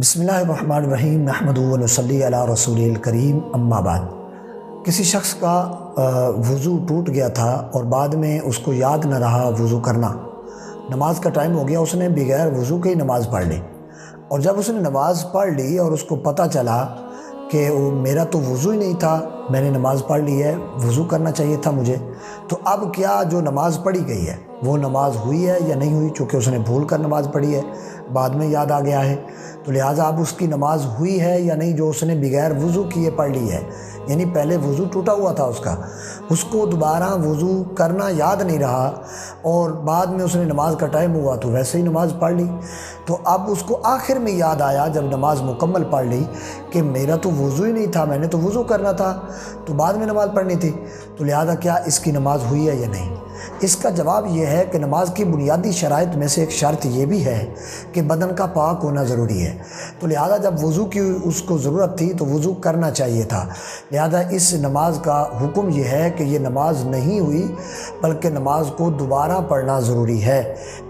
بسم اللہ الرحمن الرحیم نحمدہ و نصلی علی رسول الکریم اما بعد۔ کسی شخص کا وضو ٹوٹ گیا تھا اور بعد میں اس کو یاد نہ رہا وضو کرنا، نماز کا ٹائم ہو گیا، اس نے بغیر وضو کے ہی نماز پڑھ لی، اور جب اس نے نماز پڑھ لی اور اس کو پتہ چلا کہ میرا تو وضو ہی نہیں تھا، میں نے نماز پڑھ لی ہے، وضو کرنا چاہیے تھا مجھے، تو اب کیا جو نماز پڑھی گئی ہے وہ نماز ہوئی ہے یا نہیں ہوئی؟ چونکہ اس نے بھول کر نماز پڑھی ہے، بعد میں یاد آ گیا ہے، تو لہٰذا اب اس کی نماز ہوئی ہے یا نہیں جو اس نے بغیر وضو کیے پڑھ لی ہے؟ یعنی پہلے وضو ٹوٹا ہوا تھا اس کو دوبارہ وضو کرنا یاد نہیں رہا، اور بعد میں اس نے نماز کا ٹائم ہوا تو ویسے ہی نماز پڑھ لی، تو اب اس کو آخر میں یاد آیا جب نماز مکمل پڑھ لی کہ میرا تو وضو ہی نہیں تھا، میں نے تو وضو کرنا تھا، تو بعد میں نماز پڑھنی تھی، تو لہذا کیا اس کی نماز ہوئی ہے یا نہیں؟ اس کا جواب یہ ہے کہ نماز کی بنیادی شرائط میں سے ایک شرط یہ بھی ہے کہ بدن کا پاک ہونا ضروری ہے، تو لہذا جب وضو کی اس کو ضرورت تھی تو وضو کرنا چاہیے تھا، لہذا اس نماز کا حکم یہ ہے کہ یہ نماز نہیں ہوئی بلکہ نماز کو دوبارہ پڑھنا ضروری ہے،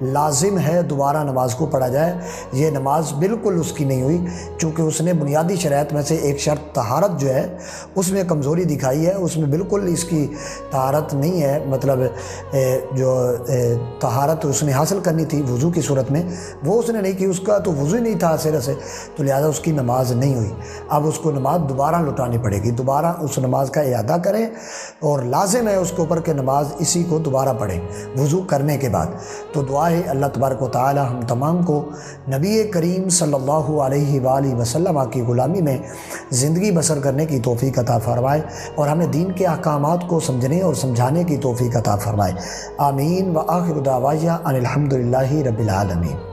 لازم ہے دوبارہ نماز کو پڑھا جائے، یہ نماز بالکل اس کی نہیں ہوئی، چونکہ اس نے بنیادی شرائط میں سے ایک شرط طہارت جو ہے اس میں کمزوری دکھائی ہے، اس میں بالکل اس کی طہارت نہیں ہے، مطلب جو طہارت اس نے حاصل کرنی تھی وضو کی صورت میں وہ اس نے نہیں کی، اس کا تو وضو ہی نہیں تھا سرے سے، تو لہذا اس کی نماز نہیں ہوئی، اب اس کو نماز دوبارہ لٹانی پڑے گی، دوبارہ اس نماز کا اعادہ کریں، اور لازم ہے اس کے اوپر کہ نماز اسی کو دوبارہ پڑھیں وضو کرنے کے بعد۔ تو دعا ہے اللہ تبارک و تعالی ہم تمام کو نبی کریم صلی اللہ علیہ وآلہ وسلم کی غلامی میں زندگی بسر کرنے کی توفیق عطا فرمائے، اور ہمیں دین کے احکامات کو سمجھنے اور سمجھانے کی توفیق عطا فرمائے، آمین۔ وآخر دعوانا ان الحمد للہ رب العالمین۔